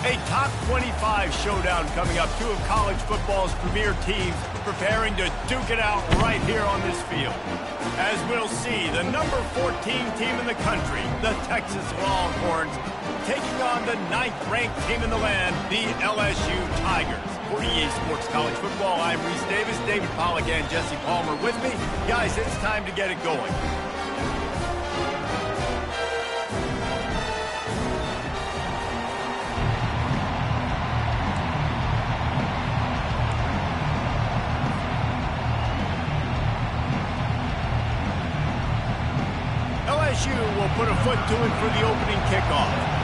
A top 25 showdown coming up. Two of college football's premier teams preparing to duke it out right here on this field. As we'll see, the number 14 team in the country, the Texas Longhorns, taking on the 9th-ranked team in the land, the LSU Tigers. For EA Sports College Football, I'm Reese Davis, David Pollack, and Jesse Palmer with me. Guys, it's time to get it going. LSU will put a foot to it for the opening kickoff.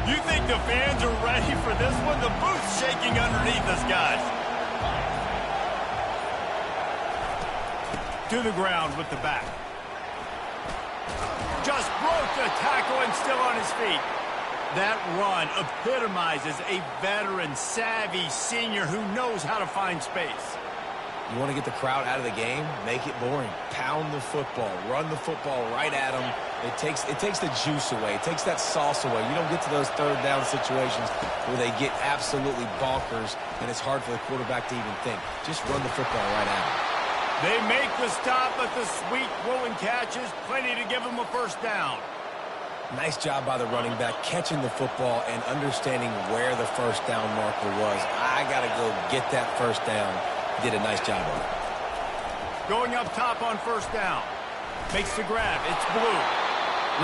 You think the fans are ready for this one? The booth's shaking underneath us, guys. To the ground with the back. Just broke the tackle and still on his feet. That run epitomizes a veteran, savvy senior who knows how to find space. You want to get the crowd out of the game? Make it boring. Pound the football. Run the football right at them. It takes the juice away. It takes that sauce away. You don't get to those third down situations where they get absolutely bonkers, and it's hard for the quarterback to even think. Just run the football right at them. They make the stop, but the sweet throwing catch is plenty to give them a first down. Nice job by the running back catching the football and understanding where the first down marker was. I got to go get that first down. Did a nice job on it. Going up top on first down. Makes the grab. It's Blue.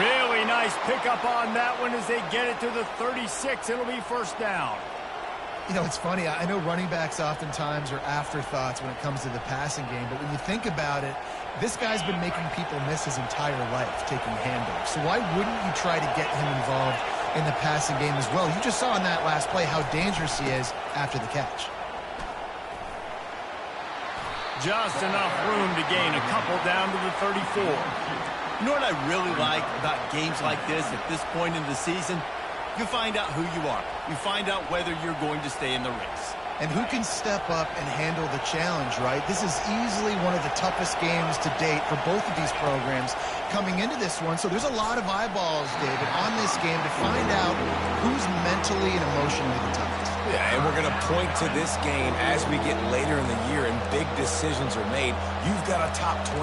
Really nice pickup on that one as they get it to the 36. It'll be first down. You know, it's funny. I know running backs oftentimes are afterthoughts when it comes to the passing game, but when you think about it, this guy's been making people miss his entire life taking handoffs. So why wouldn't you try to get him involved in the passing game as well? You just saw in that last play how dangerous he is after the catch. Just enough room to gain a couple down to the 34. You know what I really like about games like this at this point in the season? You find out who you are. You find out whether you're going to stay in the race. And who can step up and handle the challenge, right? This is easily one of the toughest games to date for both of these programs coming into this one. So there's a lot of eyeballs, David, on this game to find out who's mentally and emotionally the toughest. Yeah, and we're going to point to this game as we get later in the year and big decisions are made. You've got a top 25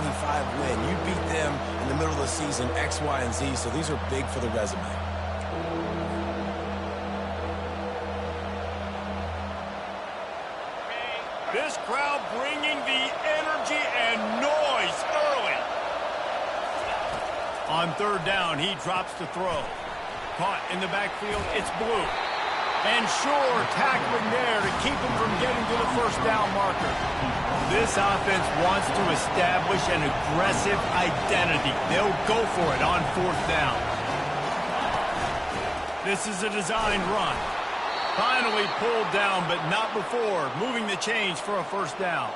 win. You beat them in the middle of the season, X, Y, and Z, so these are big for the resume. This crowd bringing the energy and noise early. On third down, he drops to throw. Caught in the backfield, it's Blue. And Shore tackling there to keep him from getting to the first down marker. This offense wants to establish an aggressive identity. They'll go for it on fourth down. This is a designed run. Finally pulled down, but not before moving the chains for a first down.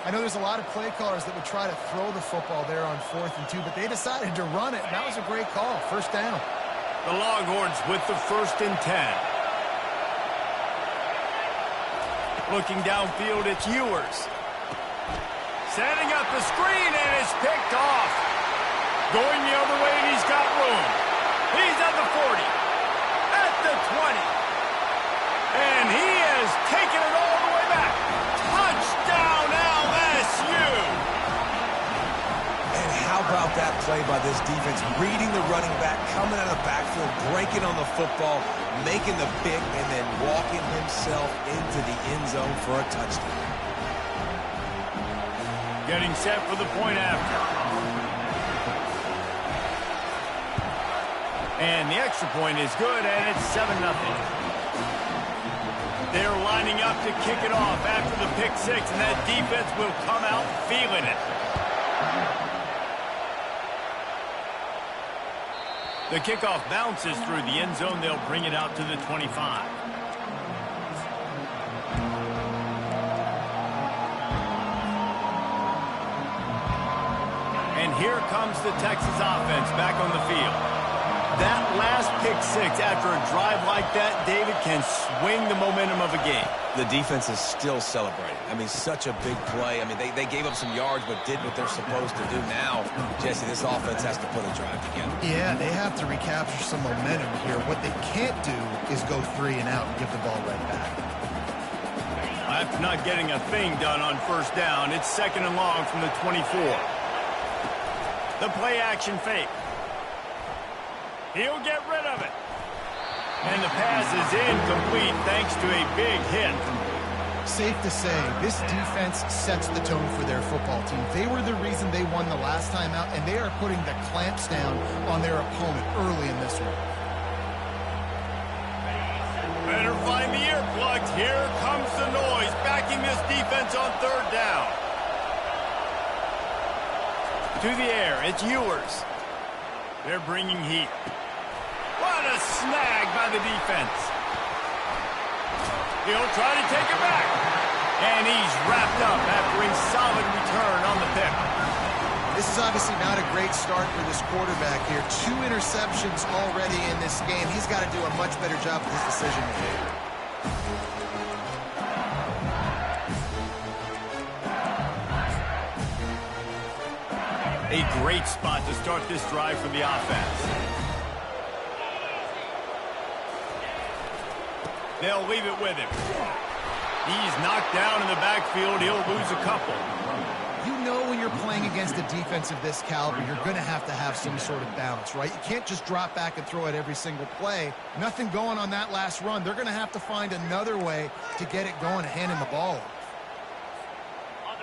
I know there's a lot of play callers that would try to throw the football there on 4th and 2, but they decided to run it, and that was a great call. First down. The Longhorns with the 1st and 10. Looking downfield, it's Ewers. Setting up the screen, and it's picked off. Going the other way, and he's got room. He's at the 40. At the 20. And he has taken it all the way back. Touchdown, LSU! And how about that play by this defense? Reading the running back, coming out of the backfield, breaking on the football, making the pick, and then walking himself into the end zone for a touchdown. Getting set for the point after. And the extra point is good, and it's 7-0. They're lining up to kick it off after the pick six, and that defense will come out feeling it. The kickoff bounces through the end zone. They'll bring it out to the 25. And here comes the Texas offense back on the field. That last pick six after a drive like that, David, can swing the momentum of a game. The defense is still celebrating. I mean, such a big play. I mean, they gave up some yards but did what they're supposed to do. Now, Jesse, this offense has to put a drive together. Yeah, they have to recapture some momentum here. What they can't do is go 3 and out and give the ball right back. After not getting a thing done on first down, it's 2nd and long from the 24. The play action fake. He'll get rid of it. And the pass is incomplete thanks to a big hit. Safe to say, this defense sets the tone for their football team. They were the reason they won the last time out, and they are putting the clamps down on their opponent early in this one. Better find the earplugs. Here comes the noise, backing this defense on 3rd down. To the air, it's Ewers. They're bringing heat. What a snag by the defense. He'll try to take it back. And he's wrapped up after a solid return on the pick. This is obviously not a great start for this quarterback here. 2 interceptions already in this game. He's got to do a much better job with his decision making. A great spot to start this drive for the offense. They'll leave it with him. He's knocked down in the backfield. He'll lose a couple. You know when you're playing against a defense of this caliber, you're going to have some sort of balance, right? You can't just drop back and throw it every single play. Nothing going on that last run. They're going to have to find another way to get it going and hand him the ball off.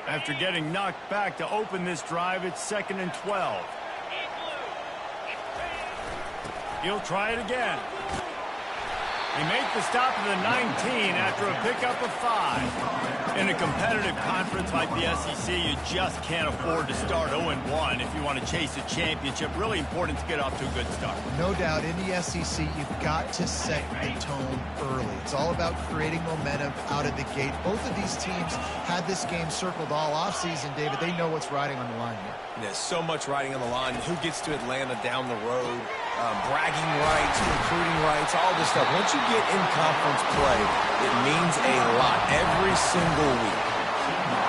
After getting knocked back to open this drive, it's 2nd and 12. He'll try it again. They make the stop at the 19 after a pickup of 5. In a competitive conference like the SEC, you just can't afford to start 0-1 if you want to chase a championship. Really important to get off to a good start. No doubt, in the SEC, you've got to set the tone early. It's all about creating momentum out of the gate. Both of these teams had this game circled all offseason, David. They know what's riding on the line here. There's so much riding on the line. Who gets to Atlanta down the road? Bragging rights, recruiting rights, all this stuff. Once you get in conference play, it means a lot every single week.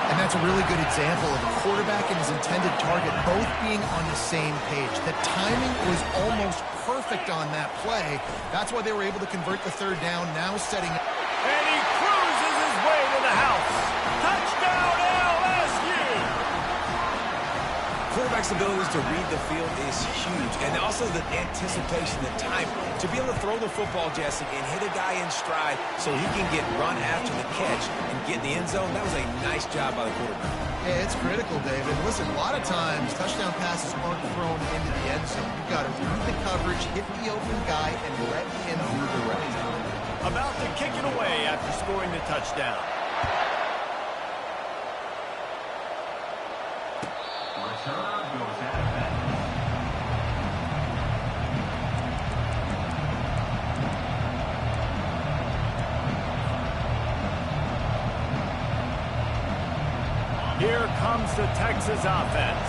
And that's a really good example of a quarterback and his intended target both being on the same page. The timing was almost perfect on that play. That's why they were able to convert the 3rd down, now setting up. And he cruises his way to the house. Touchdown, LSU! Quarterback's abilities to read the field is huge, and also the anticipation, the time to be able to throw the football, Jesse, and hit a guy in stride so he can get run after the catch and get in the end zone. That was a nice job by the quarterback. Yeah, it's critical, David. Listen, a lot of times touchdown passes aren't thrown into the end zone. You've got to read the coverage, hit the open guy, and let him do the rest. About to kick it away after scoring the touchdown. Here comes the Texas offense.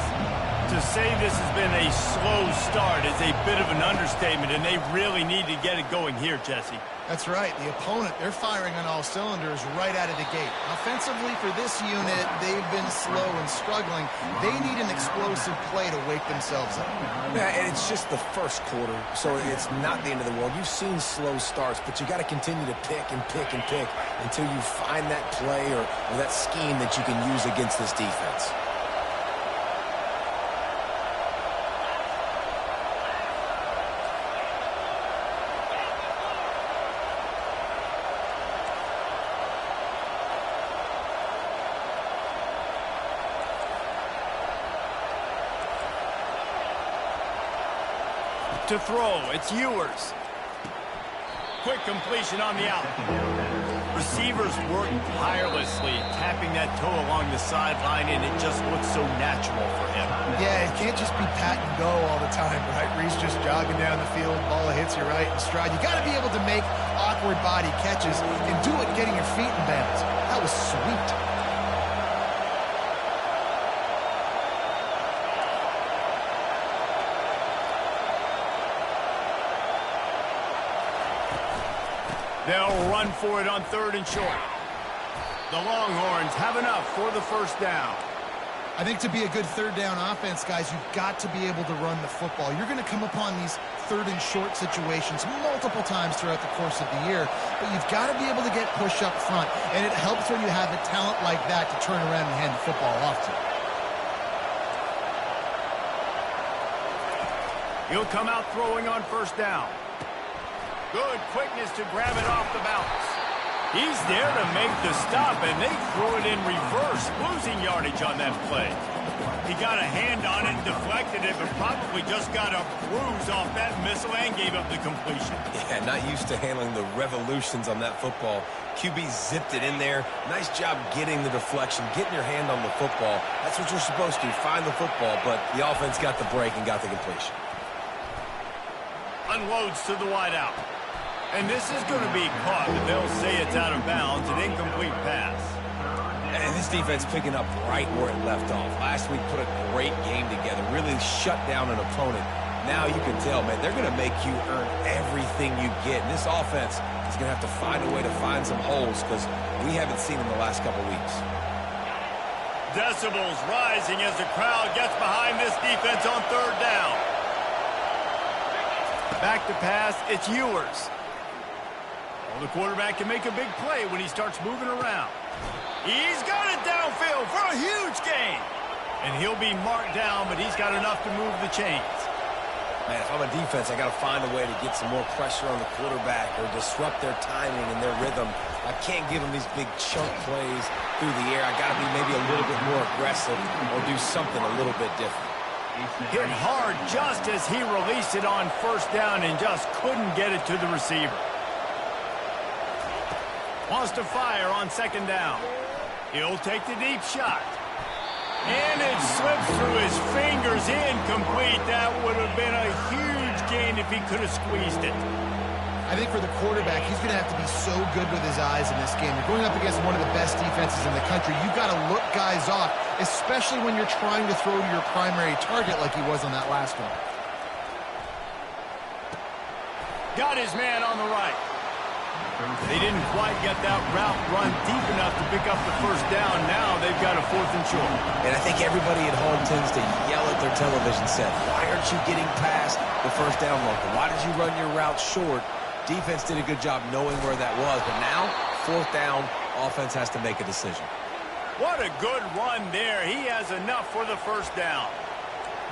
To say this has been a slow start is a bit of an understatement, and they really need to get it going here, Jesse. That's right. The opponent, they're firing on all cylinders right out of the gate. Offensively for this unit, they've been slow and struggling. They need an explosive play to wake themselves up. Yeah, and it's just the first quarter, so it's not the end of the world. You've seen slow starts, but you got to continue to pick and pick and pick until you find that play or that scheme that you can use against this defense. To throw, it's Ewers. Quick completion on the out. Receivers work tirelessly, tapping that toe along the sideline, and it just looks so natural for him. Yeah, it can't just be pat and go all the time, right? Where he's just jogging down the field, ball hits you right in stride. You got to be able to make awkward body catches and do it getting your feet in bounds. That was sweet. They'll run for it on 3rd and short. The Longhorns have enough for the first down. I think to be a good 3rd down offense, guys, you've got to be able to run the football. You're going to come upon these 3rd and short situations multiple times throughout the course of the year, but you've got to be able to get push up front, and it helps when you have a talent like that to turn around and hand the football off to. He'll come out throwing on 1st down. Good quickness to grab it off the bounce. He's there to make the stop, and they threw it in reverse, losing yardage on that play. He got a hand on it and deflected it, but probably just got a bruise off that missile and gave up the completion. Yeah, not used to handling the revolutions on that football. QB zipped it in there. Nice job getting the deflection, getting your hand on the football. That's what you're supposed to, find the football, but the offense got the break and got the completion. Unloads to the wideout. And this is going to be caught, but they'll say it's out of bounds, an incomplete pass. And this defense picking up right where it left off. Last week put a great game together, really shut down an opponent. Now you can tell, man, they're going to make you earn everything you get. And this offense is going to have to find a way to find some holes because we haven't seen them the last couple weeks. Decibels rising as the crowd gets behind this defense on 3rd down. Back to pass, it's Ewers. The quarterback can make a big play when he starts moving around. He's got it downfield for a huge gain. And he'll be marked down, but he's got enough to move the chains. Man, if I'm a defense, I got to find a way to get some more pressure on the quarterback or disrupt their timing and their rhythm. I can't give them these big chunk plays through the air. I got to be maybe a little bit more aggressive or do something a little bit different. Hit hard just as he released it on 1st down and just couldn't get it to the receiver. Wants to fire on 2nd down. He'll take the deep shot. And it slips through his fingers, incomplete. That would have been a huge gain if he could have squeezed it. I think for the quarterback, he's going to have to be so good with his eyes in this game. You're going up against one of the best defenses in the country. You've got to look guys off, especially when you're trying to throw to your primary target like he was on that last one. Got his man on the right. They didn't quite get that route run deep enough to pick up the 1st down. Now they've got a 4th and short. And I think everybody at home tends to yell at their television set, why aren't you getting past the 1st down marker? Why did you run your route short? Defense did a good job knowing where that was, but now 4th down, offense has to make a decision. What a good run there. He has enough for the 1st down.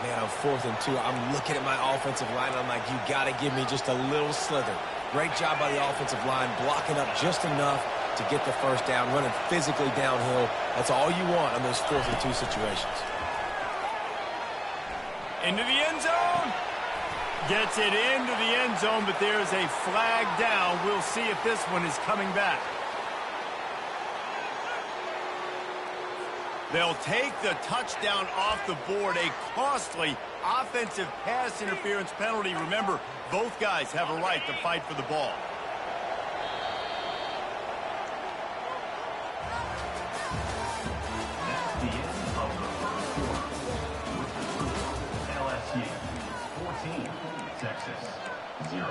Man, on 4th and 2, I'm looking at my offensive line. I'm like, you got to give me just a little slither. Great job by the offensive line, blocking up just enough to get the 1st down, running physically downhill. That's all you want on those 4th and 2 situations. Into the end zone. Gets it into the end zone, but there's a flag down. We'll see if this one is coming back. They'll take the touchdown off the board, a costly offensive pass interference penalty. Remember, both guys have a right to fight for the ball. That's the end of the first quarter. LSU 14, Texas 0.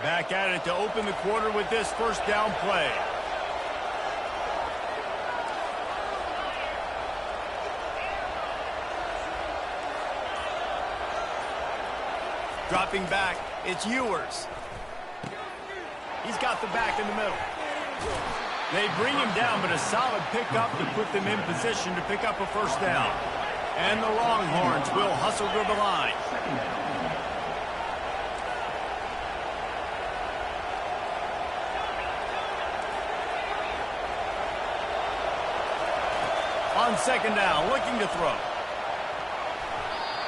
Back at it to open the quarter with this 1st down play. Dropping back, it's Ewers. He's got the back in the middle. They bring him down, but a solid pickup to put them in position to pick up a 1st down. And the Longhorns will hustle to the line. On 2nd down, looking to throw.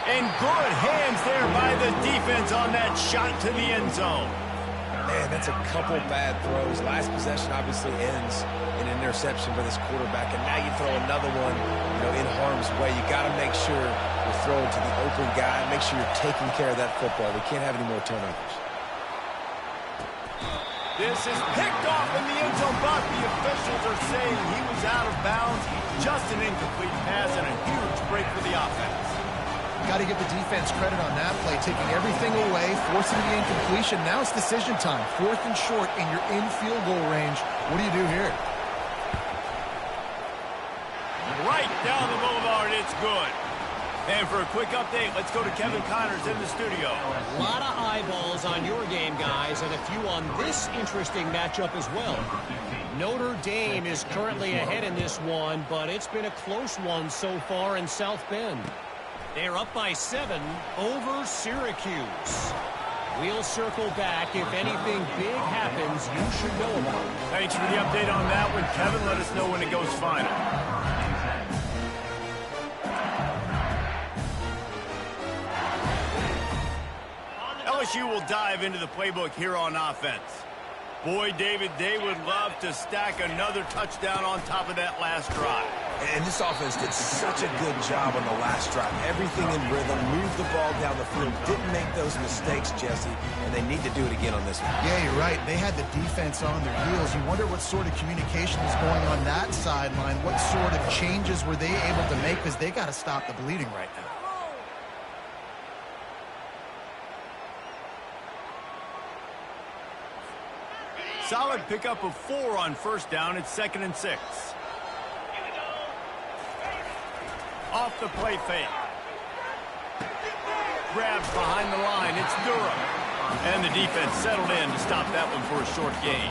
And good hands there by the defense on that shot to the end zone. Man, that's a couple bad throws. Last possession obviously ends in an interception for this quarterback, and now you throw another one, in harm's way. You got to make sure you're throwing to the open guy. Make sure you're taking care of that football. We can't have any more turnovers. This is picked off in the end zone, but the officials are saying he was out of bounds. Just an incomplete pass and a huge break for the offense. Got to give the defense credit on that play, taking everything away, forcing the incompletion. Now it's decision time. 4th and short, and you're in field goal range. What do you do here? Right down the boulevard, it's good. And for a quick update, let's go to Kevin Connors in the studio. A lot of eyeballs on your game, guys, and a few on this interesting matchup as well. Notre Dame is currently ahead in this one, but it's been a close one so far in South Bend. They're up by 7 over Syracuse. We'll circle back. If anything big happens, you should know about it. Thanks for the update on that one, Kevin. Let us know when it goes final. LSU will dive into the playbook here on offense. Boy, David, they would love to stack another touchdown on top of that last drive. And this offense did such a good job on the last drive. Everything in rhythm, moved the ball down the field, didn't make those mistakes, Jesse, and they need to do it again on this one. Yeah, you're right. They had the defense on their heels. You wonder what sort of communication was going on that sideline. What sort of changes were they able to make, because they got to stop the bleeding right now. Solid pickup of 4 on first down. It's 2nd and 6. Off the play fake. Grabs behind the line. It's Durham. And the defense settled in to stop that one for a short gain.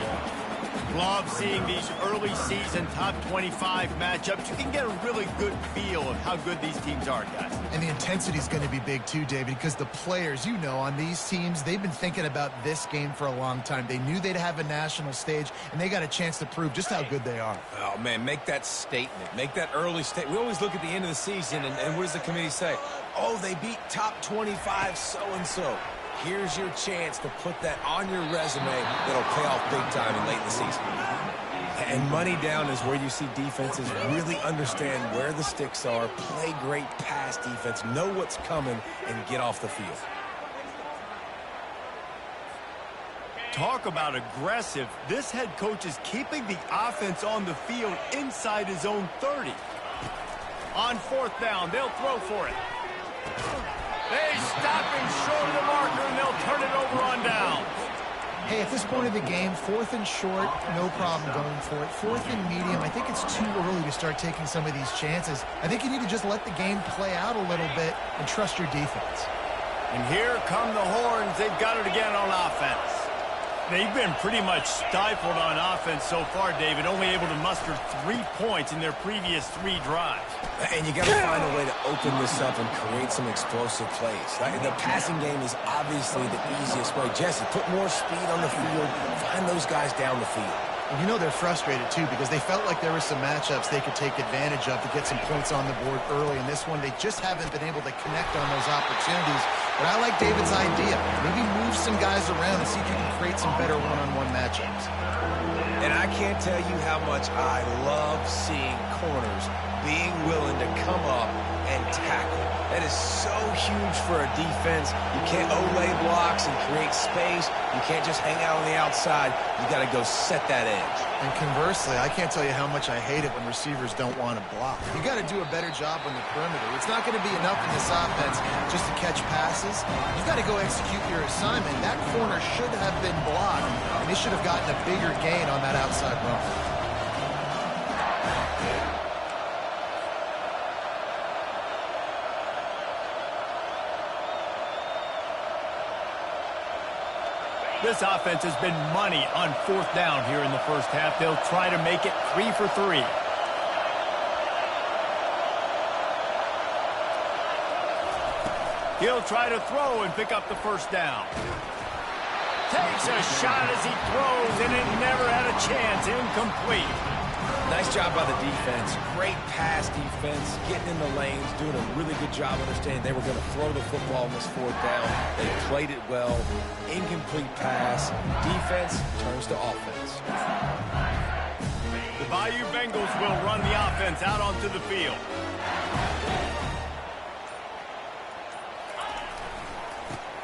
Love seeing these early season top 25 matchups. You can get a really good feel of how good these teams are, guys. And the intensity is going to be big too, David, because the players, you know, on these teams, they've been thinking about this game for a long time. They knew they'd have a national stage, and they got a chance to prove just how good they are. Oh, man, make that statement. Make that early statement. We always look at the end of the season, and what does the committee say? Oh, they beat top 25 so-and-so. Here's your chance to put that on your resume that'll pay off big time in late in the season. And money down is where you see defenses really understand where the sticks are, play great pass defense, know what's coming, and get off the field. Talk about aggressive. This head coach is keeping the offense on the field inside his own 30. On 4th down, they'll throw for it. They stop him short of the marker, and they'll turn it over on down. Hey, at this point of the game, 4th and short, no problem going for it. 4th and medium, I think it's too early to start taking some of these chances. I think you need to just let the game play out a little bit and trust your defense. And here come the horns. They've got it again on offense. They've been pretty much stifled on offense so far, David, only able to muster 3 points in their previous 3 drives. And you got to find a way to open this up and create some explosive plays. The passing game is obviously the easiest way. Jesse, put more speed on the field, find those guys down the field. And you know they're frustrated, too, because they felt like there were some matchups they could take advantage of to get some points on the board early. In this one, they just haven't been able to connect on those opportunities. But I like David's idea. Maybe move some guys around and see if you can create some better one-on-one matchups. And I can't tell you how much I love seeing corners being willing to come up and tackle. That is so huge for a defense. You can't olay blocks and create space. You can't just hang out on the outside. You got to go set that edge. And conversely, I can't tell you how much I hate it when receivers don't want to block. You got to do a better job on the perimeter. It's not going to be enough in this offense just to catch passes. You got to go execute your assignment. That corner should have been blocked, and they should have gotten a bigger gain on that outside run. This offense has been money on 4th down here in the first half. They'll try to make it 3 for 3. He'll try to throw and pick up the first down. Takes a shot as he throws, and it never had a chance. Incomplete. Nice job by the defense. Great pass defense, getting in the lanes, doing a really good job understanding they were going to throw the football on this 4th down. They played it well. Incomplete pass. Defense turns to offense. The Bayou Bengals will run the offense out onto the field.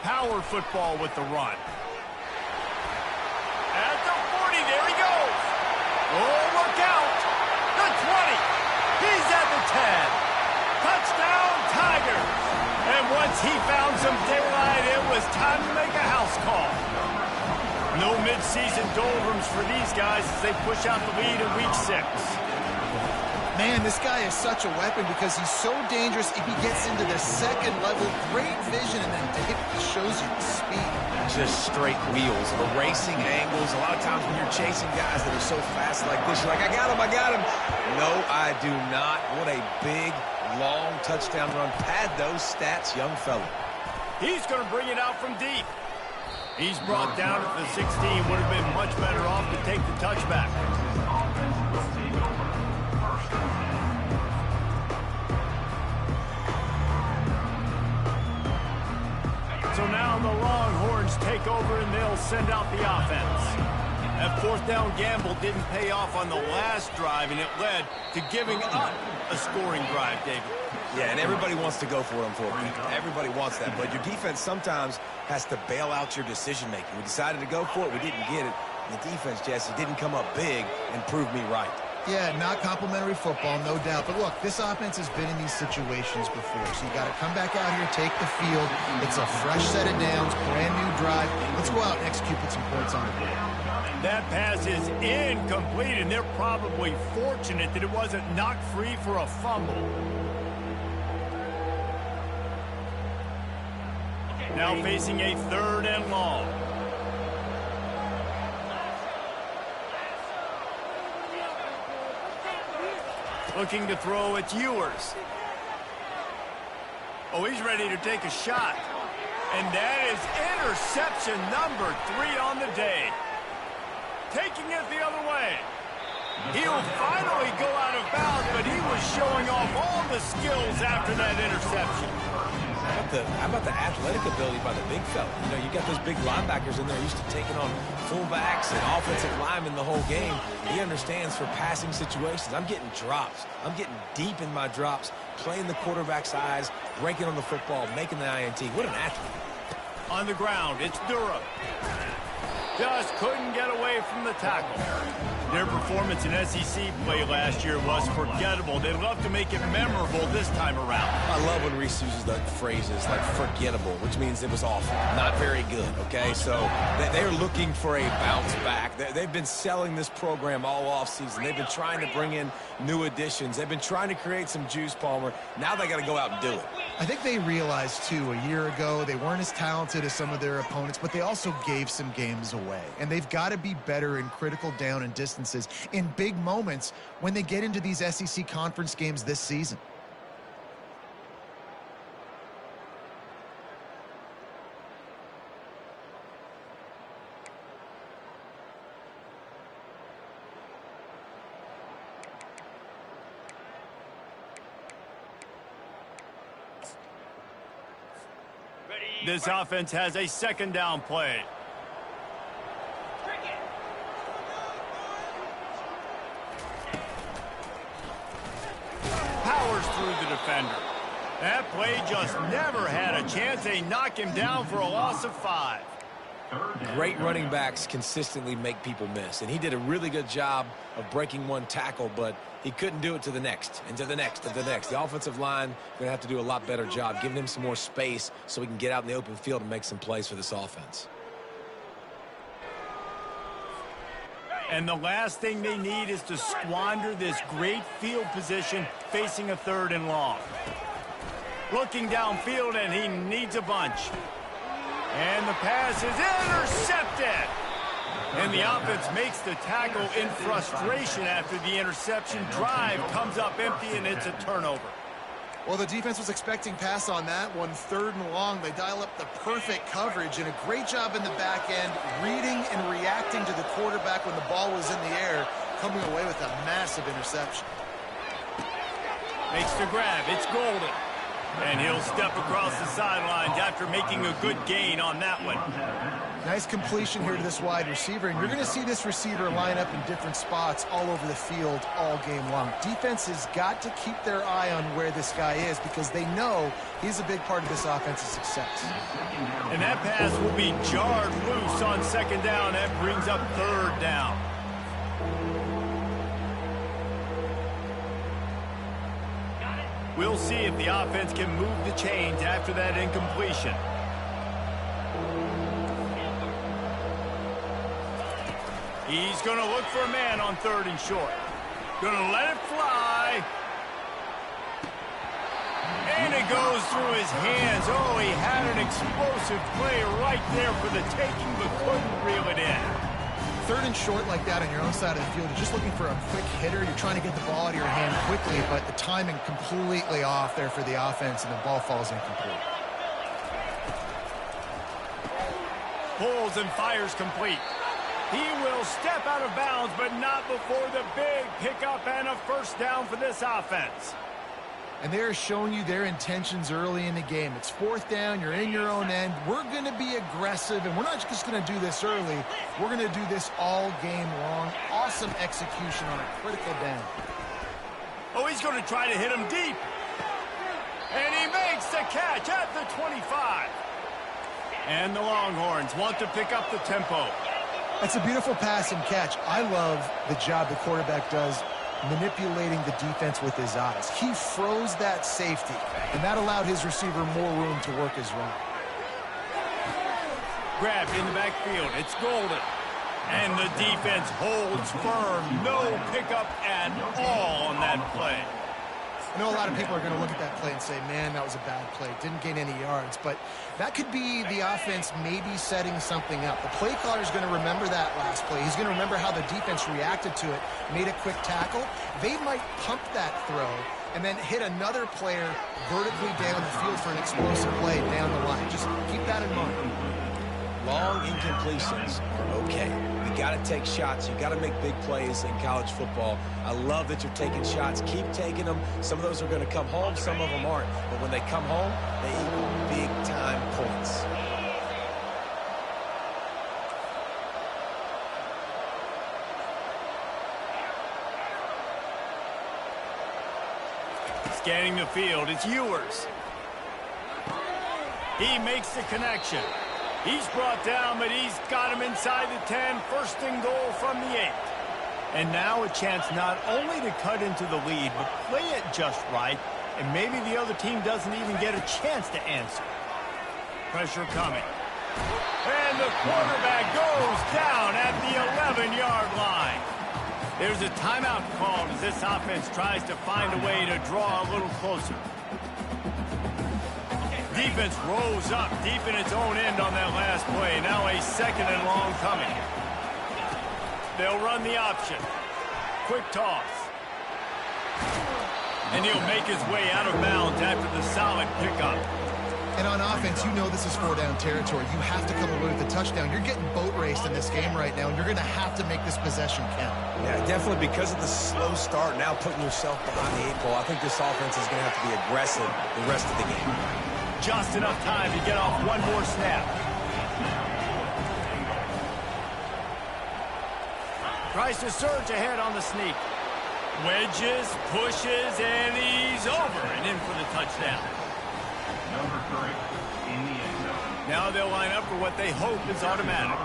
Power football with the run. At the Once he found some daylight, it was time to make a house call. No midseason doldrums for these guys as they push out the lead in Week 6. Man, this guy is such a weapon because he's so dangerous if he gets into the second level. Great vision, and then David shows you the speed. Just straight wheels, erasing angles. A lot of times when you're chasing guys that are so fast like this, you're like, I got him. No, I do not. What a big, long touchdown run. Pad those stats, young fella. He's going to bring it out from deep. He's brought down at the 16. Would have been much better off to take the touchback. So now the Longhorns take over and they'll send out the offense. That fourth down gamble didn't pay off on the last drive, and it led to giving up a scoring drive, David. Yeah, and everybody wants to go for it on fourth down. Everybody wants that, but your defense sometimes has to bail out your decision-making. We decided to go for it. We didn't get it. And the defense, Jesse, didn't come up big and prove me right. Yeah, not complimentary football, no doubt. But look, this offense has been in these situations before. So you got to come back out here, take the field. It's a fresh set of downs, brand new drive. Let's go out and execute, put some points on the board. That pass is incomplete, and they're probably fortunate that it wasn't knocked free for a fumble. Now facing a 3rd and long. Looking to throw, it's Ewers. Oh, he's ready to take a shot. And that is interception number 3 on the day. Taking it the other way. He'll finally go out of bounds, but he was showing off all the skills after that interception. How about the athletic ability by the big fella? You know, you got those big linebackers in there used to taking on fullbacks and offensive linemen the whole game. He understands for passing situations. I'm getting drops. I'm getting deep in my drops, playing the quarterback's eyes, breaking on the football, making the INT. What an athlete. On the ground, it's Durham. Just couldn't get away from the tackle. Their performance in SEC play last year was forgettable. They'd love to make it memorable this time around. I love when Reese uses the phrases like forgettable, which means it was awful, not very good, okay? So they're looking for a bounce back. They've been selling this program all offseason. They've been trying to bring in new additions. They've been trying to create some juice, Palmer. Now they got to go out and do it. I think they realized, too, a year ago, they weren't as talented as some of their opponents, but they also gave some games away. And they've got to be better in critical down and distances in big moments when they get into these SEC conference games this season. This offense has a 2nd down play. Powers through the defender. That play just never had a chance. They knock him down for a loss of 5. Great running backs consistently make people miss, and he did a really good job of breaking one tackle, but he couldn't do it to the next, and to the next, and to the next. The offensive line going to have to do a lot better job giving him some more space so he can get out in the open field and make some plays for this offense. And the last thing they need is to squander this great field position facing a 3rd and long. Looking downfield, and he needs a bunch. And the pass is intercepted. And the offense makes the tackle in frustration after the interception. Drive comes up empty, and it's a turnover. Well, the defense was expecting pass on that one. 3rd and long. They dial up the perfect coverage and a great job in the back end, reading and reacting to the quarterback when the ball was in the air, coming away with a massive interception. Makes the grab. It's Golden. And he'll step across the sidelines after making a good gain on that one. Nice completion here to this wide receiver, and you're going to see this receiver line up in different spots all over the field all game long. Defense has got to keep their eye on where this guy is because they know he's a big part of this offense's success. And that pass will be jarred loose on 2nd down. That brings up 3rd down. We'll see if the offense can move the chains after that incompletion. He's going to look for a man on 3rd and short. Going to let it fly. And it goes through his hands. Oh, he had an explosive play right there for the taking, but couldn't reel it in. 3rd and short like that on your own side of the field, you're just looking for a quick hitter. You're trying to get the ball out of your hand quickly, but the timing completely off there for the offense, and the ball falls incomplete. Pulls and fires complete. He will step out of bounds, but not before the big pickup and a 1st down for this offense. And they're showing you their intentions early in the game. It's 4th down. You're in your own end. We're going to be aggressive, and we're not just going to do this early. We're going to do this all game long. Awesome execution on a critical down. Oh, he's going to try to hit him deep. And he makes the catch at the 25. And the Longhorns want to pick up the tempo. That's a beautiful pass and catch. I love the job the quarterback does manipulating the defense with his eyes. He froze that safety, and that allowed his receiver more room to work his route. Grabbed in the backfield. It's Golden. And the defense holds firm. No pickup at all on that play. I know a lot of people are going to look at that play and say, man, that was a bad play. Didn't gain any yards. But that could be the offense maybe setting something up. The play caller is going to remember that last play. He's going to remember how the defense reacted to it, made a quick tackle. They might pump that throw and then hit another player vertically down the field for an explosive play down the line. Just keep that in mind. Long incompletions are okay. You got to take shots. You got to make big plays in college football. I love that you're taking shots. Keep taking them. Some of those are going to come home. Some of them aren't. But when they come home, they equal big-time points. Scanning the field, it's Ewers. He makes the connection. He's brought down, but he's got him inside the 10. 1st and goal from the 8. And now a chance not only to cut into the lead, but play it just right, and maybe the other team doesn't even get a chance to answer. Pressure coming. And the quarterback goes down at the 11-yard line. There's a timeout called as this offense tries to find a way to draw a little closer. Defense rolls up deep in its own end on that last play. Now a 2nd and long coming. They'll run the option. Quick toss. And he'll make his way out of bounds after the solid pickup. And on offense, you know this is 4-down territory. You have to come away with a touchdown. You're getting boat raced in this game right now, and you're going to have to make this possession count. Yeah, definitely because of the slow start, now putting yourself behind the 8 ball. I think this offense is going to have to be aggressive the rest of the game. Just enough time to get off one more snap. Tries to surge ahead on the sneak. Wedges, pushes, and he's over and in for the touchdown. Number 3 in the end zone. Now they'll line up for what they hope is automatic.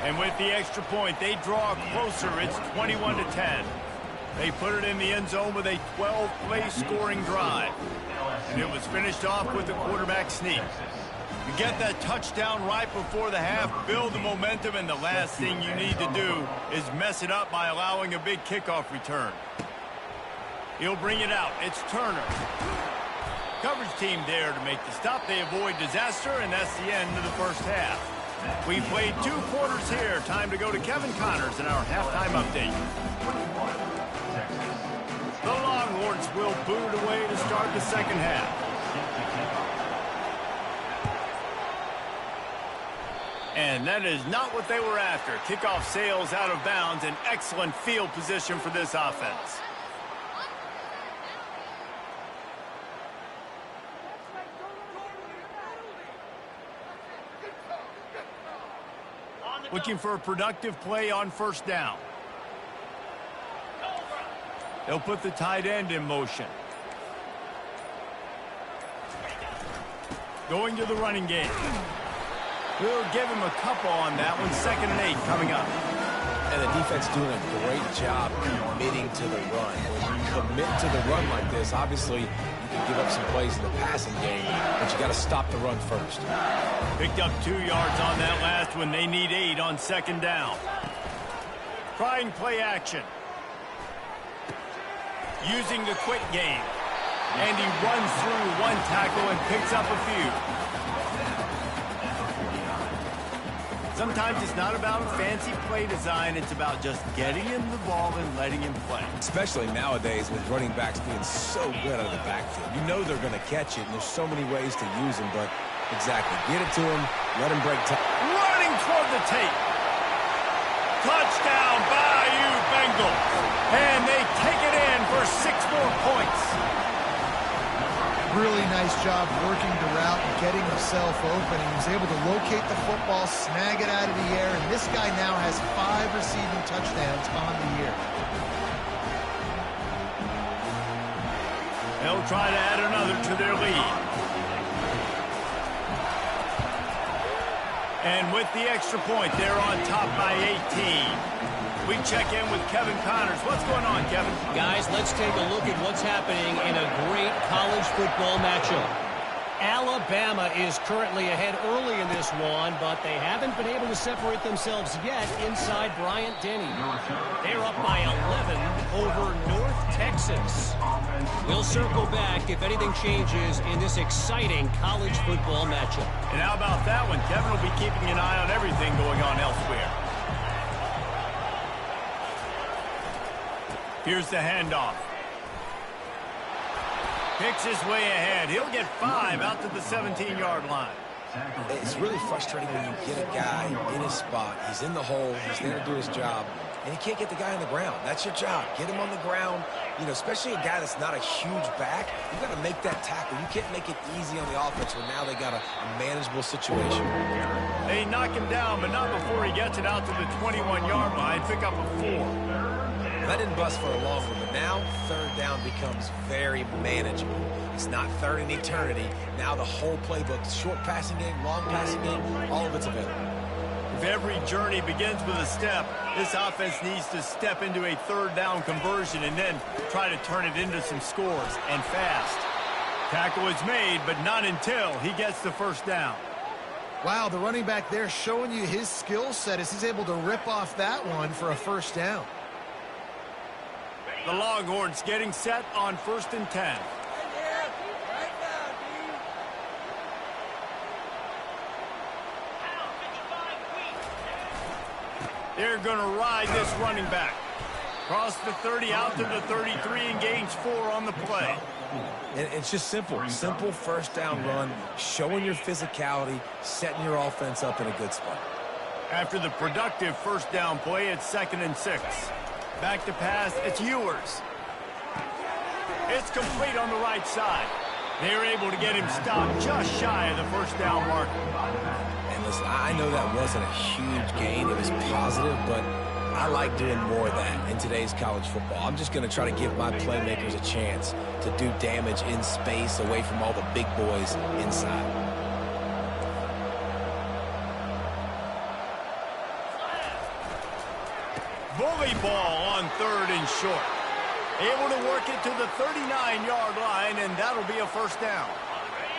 And with the extra point, they draw closer. It's 21-10. They put it in the end zone with a 12-play scoring drive. And it was finished off with a quarterback sneak. You get that touchdown right before the half, build the momentum, and the last thing you need to do is mess it up by allowing a big kickoff return. He'll bring it out. It's Turner. Coverage team there to make the stop. They avoid disaster, and that's the end of the first half. We played 2 quarters here. Time to go to Kevin Connors in our halftime update. The Longhorns will boot it away to start the second half. And that is not what they were after. Kickoff sails out of bounds, and excellent field position for this offense. Looking for a productive play on 1st down. They'll put the tight end in motion. Going to the running game. We'll give him a couple on that one. 2nd and 8 coming up. And the defense doing a great job committing to the run. When you commit to the run like this, obviously you can give up some plays in the passing game, but you got to stop the run first. Picked up 2 yards on that last one. They need 8 on second down. Trying play action. Using the quick game. And he runs through one tackle and picks up a few. Sometimes it's not about fancy play design. It's about just getting him the ball and letting him play. Especially nowadays with running backs being so good out of the backfield. You know they're going to catch it, and there's so many ways to use them, but exactly. Get it to him, let him break time. Running toward the tape. Touchdown, Bayou Bengals. And they take it in for 6 more points. Really nice job working the route and getting himself open. He was able to locate the football, snag it out of the air, and this guy now has 5 receiving touchdowns on the year. They'll try to add another to their lead. And with the extra point, they're on top by 18. We check in with Kevin Connors. What's going on, Kevin? Guys, let's take a look at what's happening in a great college football matchup. Alabama is currently ahead early in this one, but they haven't been able to separate themselves yet inside Bryant-Denny. They're up by 11 over North Texas. We'll circle back if anything changes in this exciting college football matchup. And how about that one? Kevin will be keeping an eye on everything going on elsewhere. Here's the handoff. Picks his way ahead. He'll get 5 out to the 17-yard line. It's really frustrating when you get a guy in his spot. He's in the hole. He's there to do his job. And you can't get the guy on the ground. That's your job. Get him on the ground. You know, especially a guy that's not a huge back. You've got to make that tackle. You can't make it easy on the offense when now they got a manageable situation. They knock him down, but not before he gets it out to the 21-yard line. Pick up a 4. That didn't bust for a long one, but now third down becomes very manageable. It's not third in eternity. Now the whole playbook, short passing game, long passing game, all of it's available. If every journey begins with a step, this offense needs to step into a third down conversion and then try to turn it into some scores, and fast. Tackle is made, but not until he gets the first down. Wow, the running back there showing you his skill set as he's able to rip off that one for a first down. The Longhorns getting set on 1st and 10. They're going to ride this running back. Cross the 30 out to the 33 and gains 4 on the play. And it's just simple. Simple first down run, showing your physicality, setting your offense up in a good spot. After the productive first down play, it's 2nd and 6. Back to pass, it's Ewers. It's complete on the right side. They're able to get him stopped just shy of the first down marker. And listen, I know that wasn't a huge gain. It was positive, but I like doing more of that in today's college football. I'm just going to try to give my playmakers a chance to do damage in space away from all the big boys inside. Bully ball on 3rd and short. Able to work it to the 39-yard line, and that'll be a first down.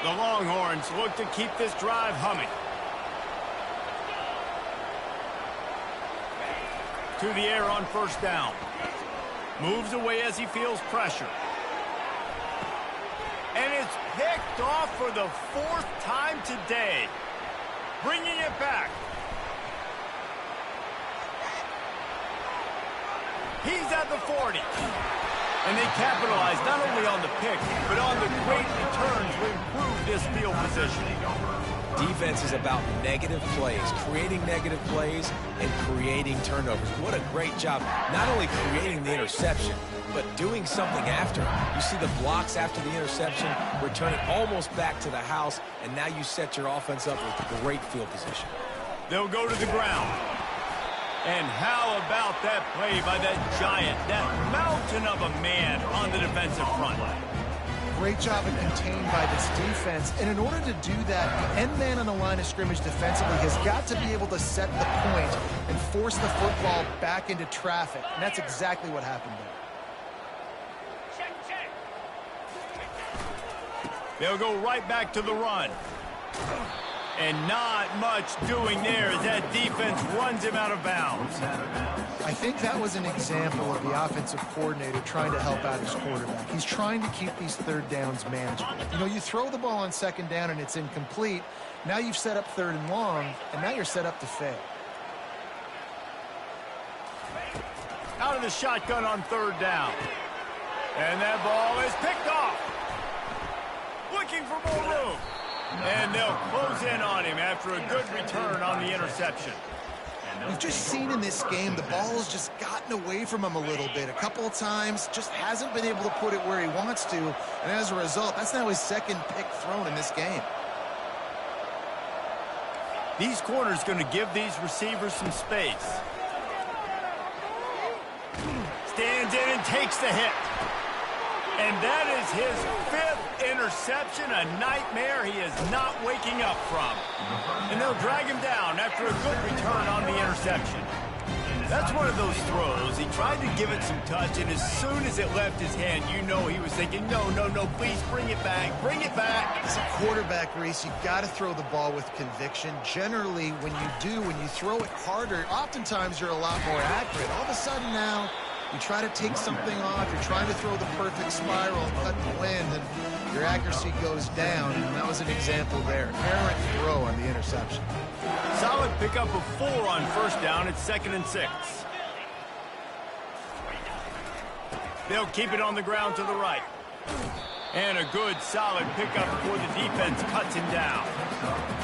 The Longhorns look to keep this drive humming. To the air on first down. Moves away as he feels pressure. And it's picked off for the 4th time today. Bringing it back. He's at the 40. And they capitalize not only on the pick, but on the great returns to improve this field position. Defense is about negative plays, creating negative plays and creating turnovers. What a great job, not only creating the interception, but doing something after. You see the blocks after the interception, return it almost back to the house, and now you set your offense up with great field position. They'll go to the ground. And how about that play by that giant, that mountain of a man on the defensive front? great job of contained by this defense. And in order to do that, the end man on the line of scrimmage defensively has got to be able to set the point and force the football back into traffic. And that's exactly what happened there. They'll go right back to the run. And not much doing there as that defense runs him out of bounds. I think that was an example of the offensive coordinator trying to help out his quarterback. He's trying to keep these third downs manageable. You know, you throw the ball on second down and it's incomplete. Now you've set up third and long, and now you're set up to fail. Out of the shotgun on third down. And that ball is picked off. Looking for more room. And they'll close in on him after a good return on the interception. We've just seen in this game the ball has just gotten away from him a little bit. A couple of times, just hasn't been able to put it where he wants to. And as a result, that's now his second pick thrown in this game. These corners going to give these receivers some space. Stands in and takes the hit. And that is his fifth interception, a nightmare he is not waking up from. And they'll drag him down after a good return on the interception. That's one of those throws. He tried to give it some touch, and as soon as it left his hand, you know he was thinking, no, no, no, please bring it back, bring it back. It's a quarterback race. You've got to throw the ball with conviction. Generally, when you do, when you throw it harder, oftentimes you're a lot more accurate. All of a sudden now, you try to take something off, you're trying to throw the perfect spiral and cut the wind, and your accuracy goes down, and that was an example there. Errant throw on the interception. Solid pickup of 4 on first down. It's 2nd and 6. They'll keep it on the ground to the right. And a good, solid pickup before the defense cuts him down.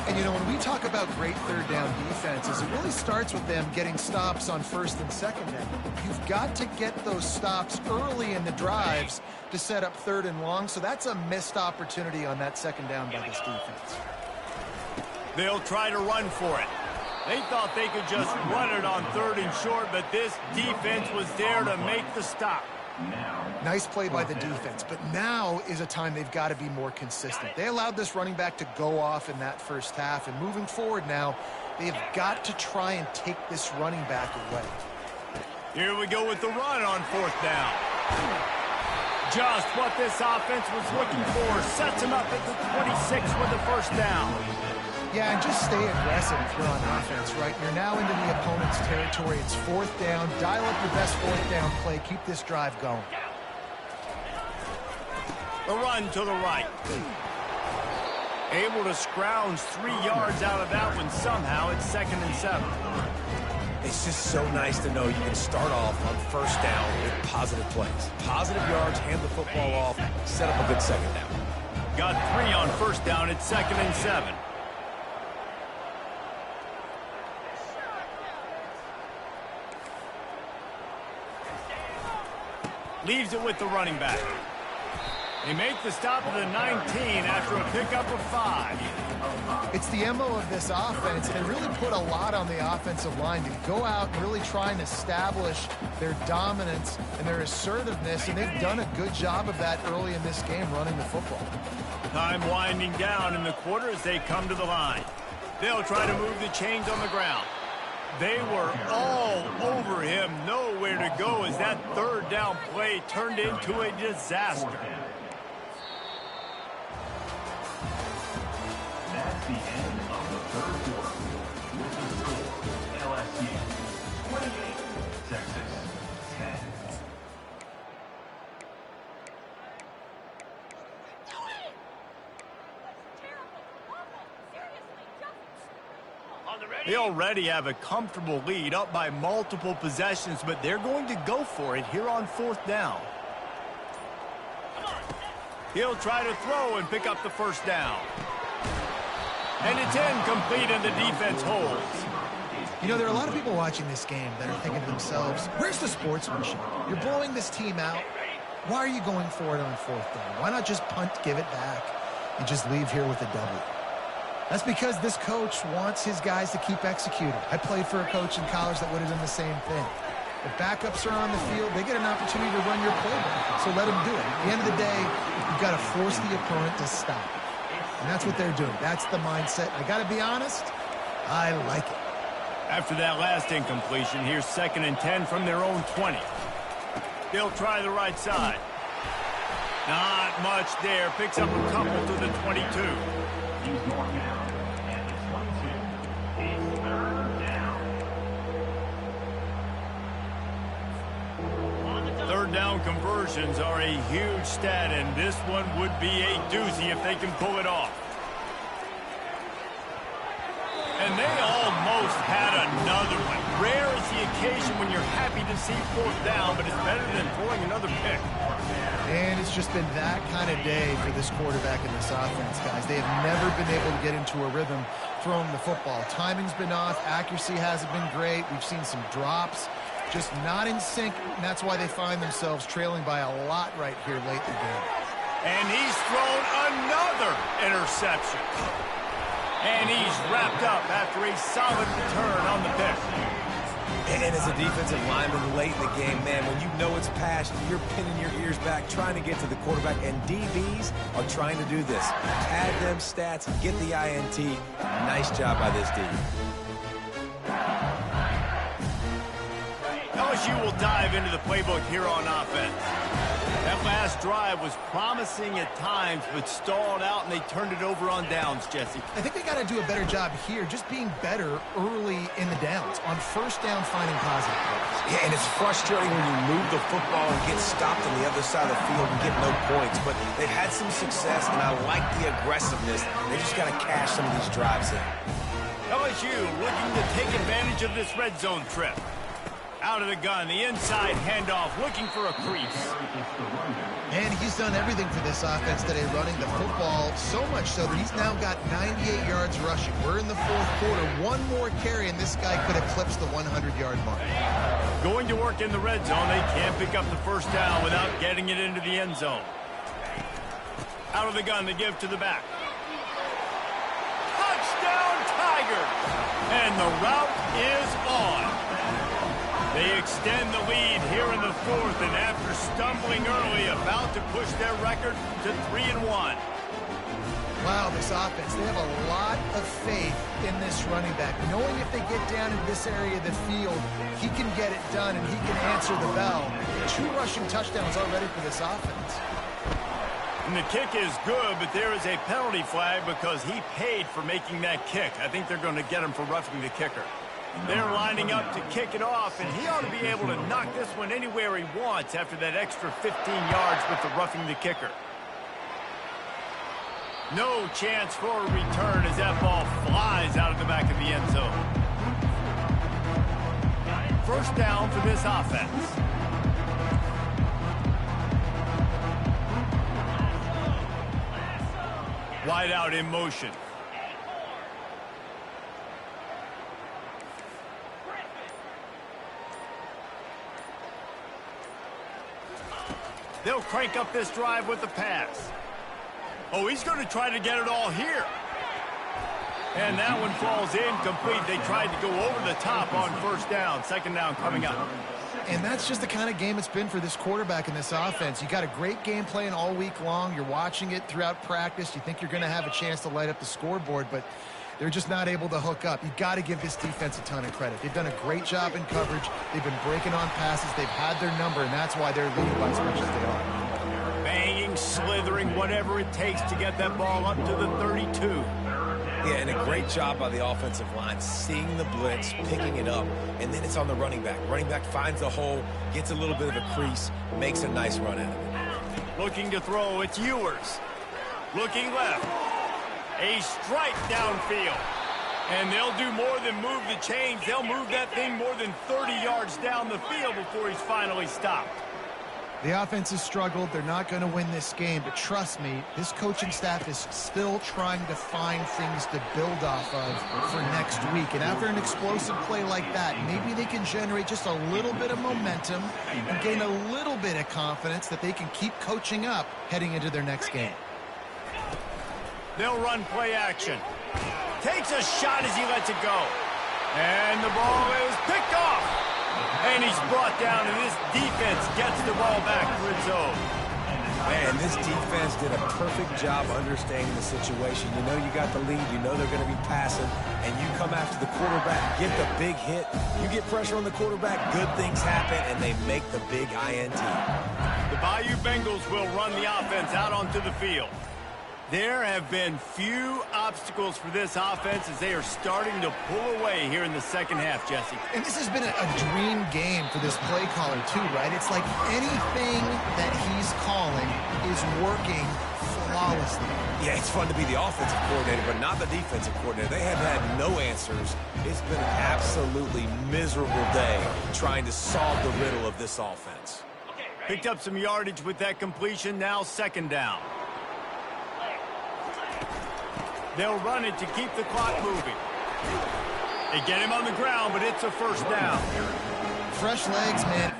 And, you know, when we talk about great third down defenses, it really starts with them getting stops on first and second down. You've got to get those stops early in the drives to set up third and long, so that's a missed opportunity on that second down by this defense. They'll try to run for it. They thought they could just run it on third and short, but this defense was there to make the stop. Nice play by the defense, but now is a time they've got to be more consistent. They allowed this running back to go off in that first half, and moving forward now, they've got to try and take this running back away. Here we go with the run on 4th down. Just what this offense was looking for. Sets him up at the 26 with the first down. Yeah, and just stay aggressive if you're on offense, right? You're now into the opponent's territory. It's 4th down. Dial up your best 4th down play. Keep this drive going. The run to the right. Able to scrounge 3 yards out of that one somehow. It's 2nd and 7. It's just so nice to know you can start off on first down with positive plays. Positive yards, hand the football off, set up a good second down. Got 3 on first down. It's 2nd and 7. Leaves it with the running back. They make the stop at the 19 after a pickup of 5. It's the MO of this offense, and they really put a lot on the offensive line to go out and really try and establish their dominance and their assertiveness, and they've done a good job of that early in this game running the football. Time winding down in the quarter as they come to the line. They'll try to move the chains on the ground. They were all over him, nowhere to go as that third down play turned into a disaster. That's the end of the third quarter. With the score, LSU 28, Texas 10. They already have a comfortable lead, up by multiple possessions, but they're going to go for it here on 4th down. He'll try to throw and pick up the first down. And it's incomplete, and the defense holds. You know, there are a lot of people watching this game that are thinking to themselves, where's the sportsmanship? You're blowing this team out. Why are you going for it on 4th down? Why not just punt, give it back, and just leave here with a W? That's because this coach wants his guys to keep executing. I played for a coach in college that would have done the same thing. If backups are on the field, they get an opportunity to run your playbook. So let them do it. At the end of the day, you've got to force the opponent to stop. And that's what they're doing. That's the mindset. I got to be honest, I like it. After that last incompletion, here's 2nd and 10 from their own 20. They'll try the right side. Not much there. Picks up a couple to the 22. He's going down at the 22. It's 3rd down. 3rd down conversions are a huge stat, and this one would be a doozy if they can pull it off. And they almost had another one. Rare is the occasion when you're happy to see 4th down, but it's better than throwing another pick. And it's just been that kind of day for this quarterback and this offense, guys. They have never been able to get into a rhythm throwing the football. Timing's been off. Accuracy hasn't been great. We've seen some drops. Just not in sync, and that's why they find themselves trailing by a lot right here late in the game. And he's thrown another interception. And he's wrapped up after a solid return on the pick. And as a defensive lineman late in the game, man, when you know it's past, you're pinning your ears back, trying to get to the quarterback, and DBs are trying to do this. Pad them stats, get the INT. Nice job by this D. LSU will dive into the playbook here on offense. That last drive was promising at times, but stalled out, and they turned it over on downs, Jesse. I think they got to do a better job here, just being better early in the downs. On 1st down, finding positive plays. Yeah, and it's frustrating when you move the football and get stopped on the other side of the field and get no points. But they've had some success, and I like the aggressiveness. They just got to cash some of these drives in. LSU looking to take advantage of this red zone trip. Out of the gun, the inside handoff, looking for a crease. And he's done everything for this offense today, running the football so much so that he's now got 98 yards rushing. We're in the 4th quarter. One more carry, and this guy could eclipse the 100-yard mark. Going to work in the red zone, they can't pick up the 1st down without getting it into the end zone. Out of the gun, they give to the back. Touchdown, Tigers! And the route is on. They extend the lead here in the 4th, and after stumbling early, about to push their record to 3-1. Wow, this offense, they have a lot of faith in this running back, knowing if they get down in this area of the field, he can get it done and he can answer the bell. 2 rushing touchdowns already for this offense. And the kick is good, but there is a penalty flag because he paid for making that kick. I think they're going to get him for roughing the kicker. They're lining up to kick it off, and he ought to be able to knock this one anywhere he wants after that extra 15 yards with the roughing the kicker. No chance for a return as that ball flies out of the back of the end zone. 1st down for this offense. Wide out in motion. They'll crank up this drive with the pass. Oh, he's going to try to get it all here. And that one falls incomplete. They tried to go over the top on 1st down. 2nd down coming up. And that's just the kind of game it's been for this quarterback in this offense. You got a great game plan all week long. You're watching it throughout practice. You think you're going to have a chance to light up the scoreboard, but they're just not able to hook up. You got to give this defense a ton of credit. They've done a great job in coverage. They've been breaking on passes. They've had their number, and that's why they're leading by as much as they are. Banging, slithering, whatever it takes to get that ball up to the 32. Yeah, and a great job by the offensive line, seeing the blitz, picking it up, and then it's on the running back. Running back finds a hole, gets a little bit of a crease, makes a nice run out of it. Looking to throw, it's Ewers. Looking left. A strike downfield. And they'll do more than move the chains. They'll move that thing more than 30 yards down the field before he's finally stopped. The offense has struggled. They're not going to win this game, but trust me, this coaching staff is still trying to find things to build off of for next week. And after an explosive play like that, maybe they can generate just a little bit of momentum and gain a little bit of confidence that they can keep coaching up heading into their next game. They'll run play action. Takes a shot as he lets it go. And the ball is picked off. And he's brought down, and this defense gets the ball back for its own. Man, this defense did a perfect job understanding the situation. You know you got the lead. You know they're going to be passing. And you come after the quarterback, get the big hit. You get pressure on the quarterback, good things happen, and they make the big INT. The Bayou Bengals will run the offense out onto the field. There have been few obstacles for this offense as they are starting to pull away here in the second half, Jesse. And this has been a dream game for this play caller, too, right? It's like anything that he's calling is working flawlessly. Yeah, it's fun to be the offensive coordinator, but not the defensive coordinator. They have had no answers. It's been an absolutely miserable day trying to solve the riddle of this offense. Picked up some yardage with that completion, now second down. They'll run it to keep the clock moving. They get him on the ground, but it's a first down. Fresh legs, man.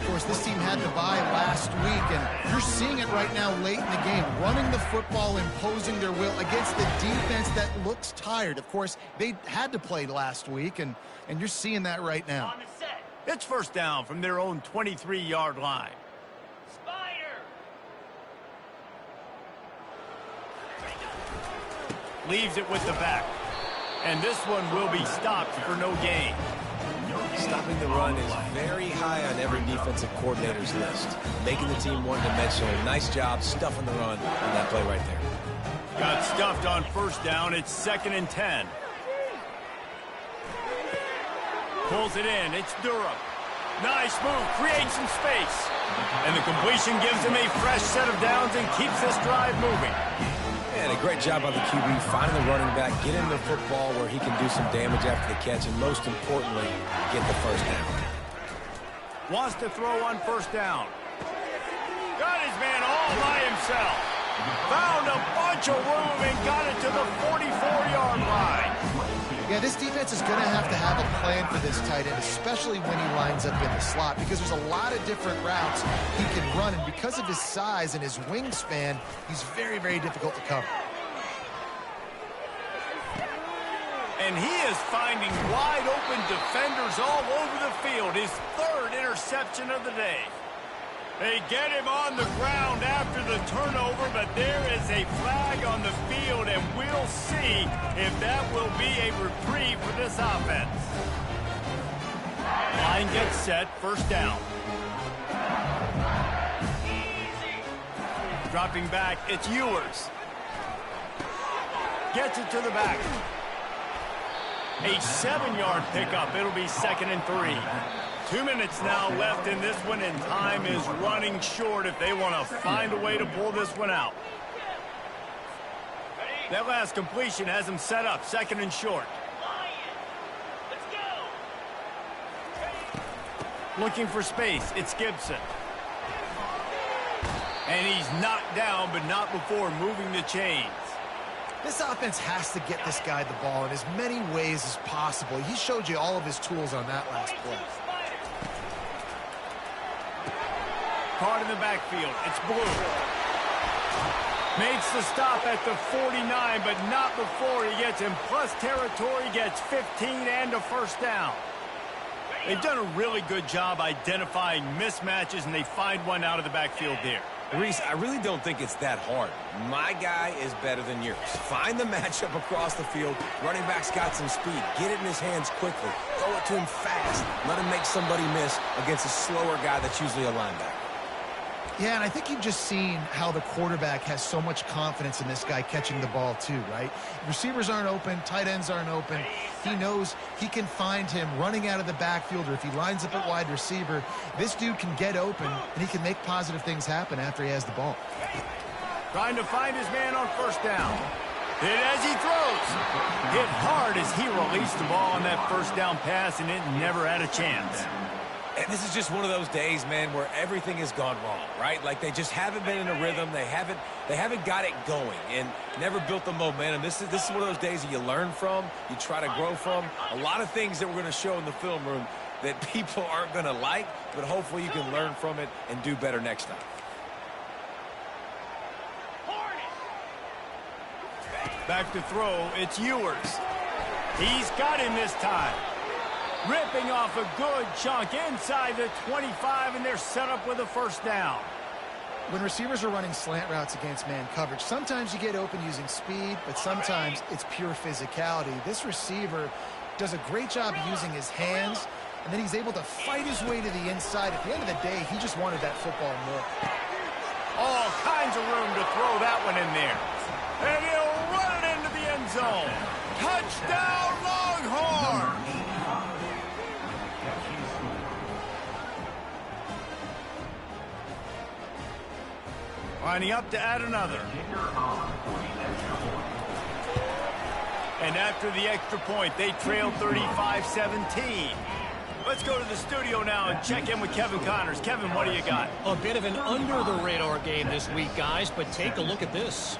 Of course, this team had the bye last week, and you're seeing it right now late in the game. Running the football, imposing their will against the defense that looks tired. Of course, they had to play last week, and you're seeing that right now. It's first down from their own 23-yard line. Leaves it with the back. And this one will be stopped for no gain. Stopping the run is very high on every defensive coordinator's list. Making the team one-dimensional. Nice job stuffing the run on that play right there. Got stuffed on first down. It's 2nd and 10. Pulls it in. It's Durham. Nice move. Creates some space. And the completion gives him a fresh set of downs and keeps this drive moving. And a great job by the QB, finding the running back, get him the football where he can do some damage after the catch, and most importantly, get the first down. Wants to throw on first down. Got his man all by himself. Found a bunch of room and got it to the 44-yard line. Yeah, this defense is going to have a plan for this tight end, especially when he lines up in the slot, because there's a lot of different routes he can run, and because of his size and his wingspan, he's very, very difficult to cover. And he is finding wide open defenders all over the field. His 3rd interception of the day. They get him on the ground after the turnover, but there is a flag on the field, and we'll see if that will be a reprieve for this offense. Line gets set, first down. Dropping back, it's Ewers. Gets it to the back. A 7-yard pickup. It'll be 2nd and 3. 2 minutes now left in this one, and time is running short if they want to find a way to pull this one out. That last completion has them set up, 2nd and short. Looking for space, it's Gibson. And he's knocked down, but not before moving the chains. This offense has to get this guy the ball in as many ways as possible. He showed you all of his tools on that last play. Caught in the backfield. It's Blue. Makes the stop at the 49, but not before he gets in plus territory, gets 15 and a first down. They've done a really good job identifying mismatches, and they find one out of the backfield there. Reese, I really don't think it's that hard. My guy is better than yours. Find the matchup across the field. Running back's got some speed. Get it in his hands quickly. Throw it to him fast. Let him make somebody miss against a slower guy that's usually a linebacker. Yeah, and I think you've just seen how the quarterback has so much confidence in this guy catching the ball too, right? Receivers aren't open, tight ends aren't open. He knows he can find him running out of the backfield, or if he lines up at wide receiver, this dude can get open, and he can make positive things happen after he has the ball. Trying to find his man on first down. Hit as he throws. Hit hard as he released the ball on that first down pass, and it never had a chance. And this is just one of those days, man, where everything has gone wrong, right? Like they just haven't been in a rhythm. They haven't got it going and never built the momentum. This is one of those days that you learn from, you try to grow from. A lot of things that we're going to show in the film room that people aren't going to like, but hopefully you can learn from it and do better next time. Back to throw, it's Ewers. He's got him this time. Ripping off a good chunk inside the 25, and they're set up with a first down. When receivers are running slant routes against man coverage, sometimes you get open using speed, but sometimes it's pure physicality. This receiver does a great job using his hands, and then he's able to fight his way to the inside. At the end of the day, he just wanted that football more. All kinds of room to throw that one in there. And he'll run it into the end zone. Touchdown, Longhorns! Lining up to add another. And after the extra point, they trail 35-17. Let's go to the studio now and check in with Kevin Connors. Kevin, what do you got? A bit of an under-the-radar game this week, guys, but take a look at this.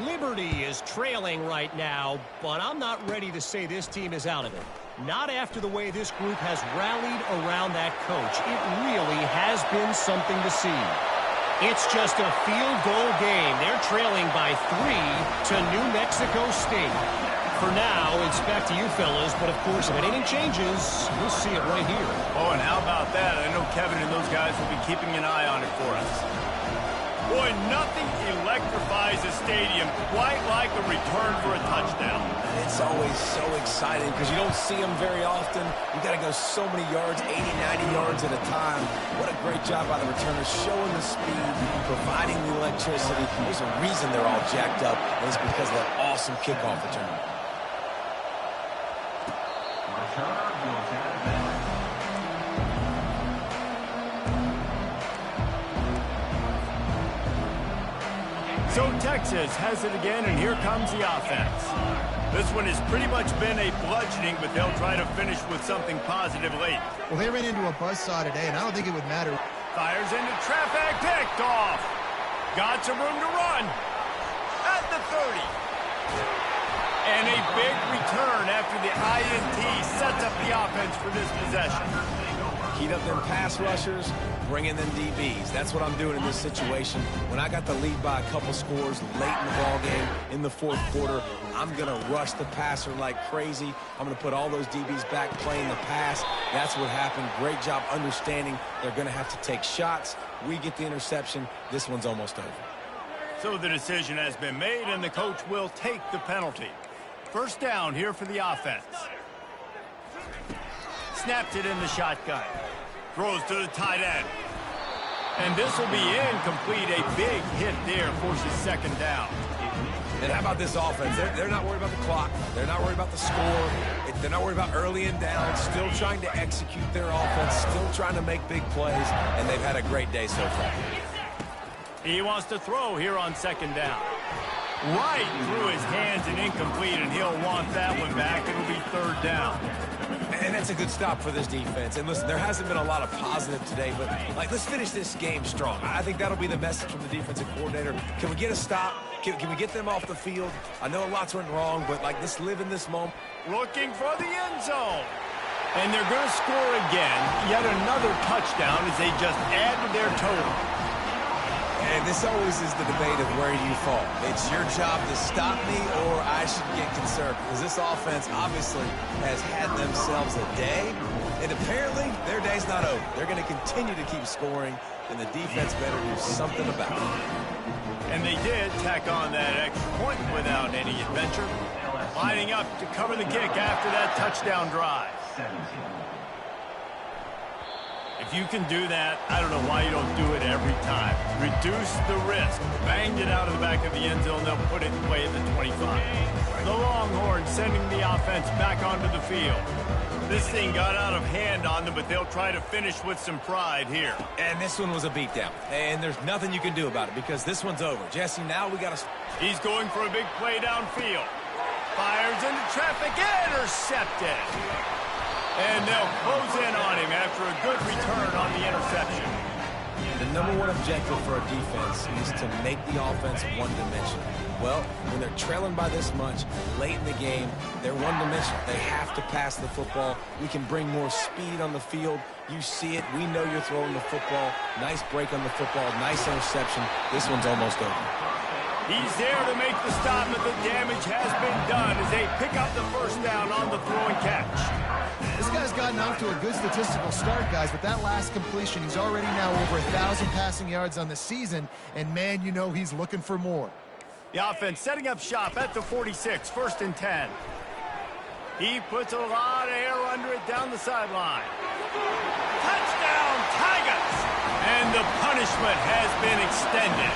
Liberty is trailing right now, but I'm not ready to say this team is out of it. Not after the way this group has rallied around that coach. It really has been something to see. It's just a field goal game. They're trailing by 3 to New Mexico State. For now, it's back to you fellas, but of course, if anything changes, you'll see it right here. Oh, and how about that? I know Kevin and those guys will be keeping an eye on it for us. Boy, nothing electrifies a stadium quite like a return for a touchdown. It's always so exciting because you don't see them very often. You got to go so many yards, 80, 90 yards at a time. What a great job by the returners, showing the speed, providing the electricity. There's a reason they're all jacked up, and it's because of that awesome kickoff return. So Texas has it again, and here comes the offense. This one has pretty much been a bludgeoning, but they'll try to finish with something positive late. Well, they ran into a buzzsaw today, and I don't think it would matter. Fires into traffic, picked off. Got some room to run. At the 30. And a big return after the INT sets up the offense for this possession. Heat up them pass rushers, bring in them DBs. That's what I'm doing in this situation. When I got the lead by a couple scores late in the ball game in the fourth quarter, I'm going to rush the passer like crazy. I'm going to put all those DBs back playing the pass. That's what happened. Great job understanding they're going to have to take shots. We get the interception. This one's almost over. So the decision has been made, and the coach will take the penalty. First down here for the offense. Snaps it in the shotgun. Throws to the tight end. And this will be incomplete. A big hit there forces second down. And how about this offense? They're not worried about the clock. They're not worried about the score. They're not worried about early and down. Still trying to execute their offense. Still trying to make big plays. And they've had a great day so far. He wants to throw here on second down. Right through his hands and incomplete, and he'll want that one back. It'll be third down. And that's a good stop for this defense. And listen, there hasn't been a lot of positive today, but let's finish this game strong. I think that'll be the message from the defensive coordinator. Can we get a stop? Can we get them off the field? I know lots went wrong, but let's live in this moment. Looking for the end zone. And they're going to score again. Yet another touchdown as they just add to their total. And this always is the debate of where you fall. It's your job to stop me, or I should get concerned. Because this offense obviously has had themselves a day. And apparently, their day's not over. They're going to continue to keep scoring, and the defense better do something about it. And they did tack on that extra point without any adventure. Lining up to cover the kick after that touchdown drive. If you can do that, I don't know why you don't do it every time. Reduce the risk. Banged it out of the back of the end zone. They'll put it away at the 25. The Longhorns sending the offense back onto the field. This thing got out of hand on them, but they'll try to finish with some pride here. And this one was a beatdown. And there's nothing you can do about it because this one's over. Jesse, now we got to... He's going for a big play downfield. Fires into traffic. Intercepted. And they'll close in on him after a good return on the interception. The number one objective for a defense is to make the offense one-dimensional. Well, when they're trailing by this much, late in the game, they're one-dimensional. They have to pass the football. We can bring more speed on the field. You see it. We know you're throwing the football. Nice break on the football. Nice interception. This one's almost over. He's there to make the stop, but the damage has been done as they pick up the first down on the throw and catch. This guy's gotten off to a good statistical start, guys, but that last completion, he's already now over 1,000 passing yards on the season, and man, you know he's looking for more. The offense setting up shop at the 46, 1st and 10. He puts a lot of air under it down the sideline. Touchdown, Tigers! And the punishment has been extended.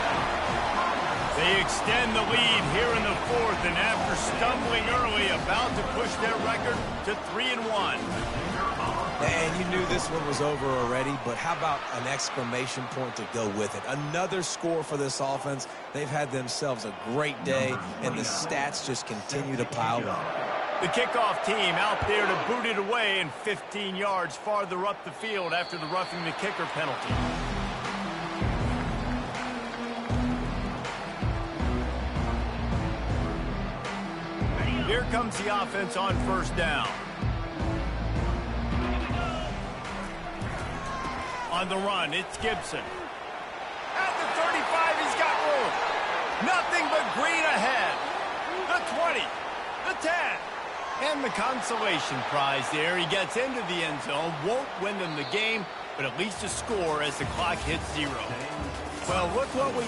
They extend the lead here in the 4th, and after stumbling early, about to push their record to 3-1. And you knew this one was over already, but how about an exclamation point to go with it? Another score for this offense. They've had themselves a great day, and the stats just continue to pile up. The kickoff team out there to boot it away and 15 yards farther up the field after the roughing the kicker penalty. Here comes the offense on first down. On the run, it's Gibson. At the 35, he's got room. Nothing but green ahead. The 20, the 10, and the consolation prize there. He gets into the end zone, won't win them the game, but at least a score as the clock hits 0. Well, look what we...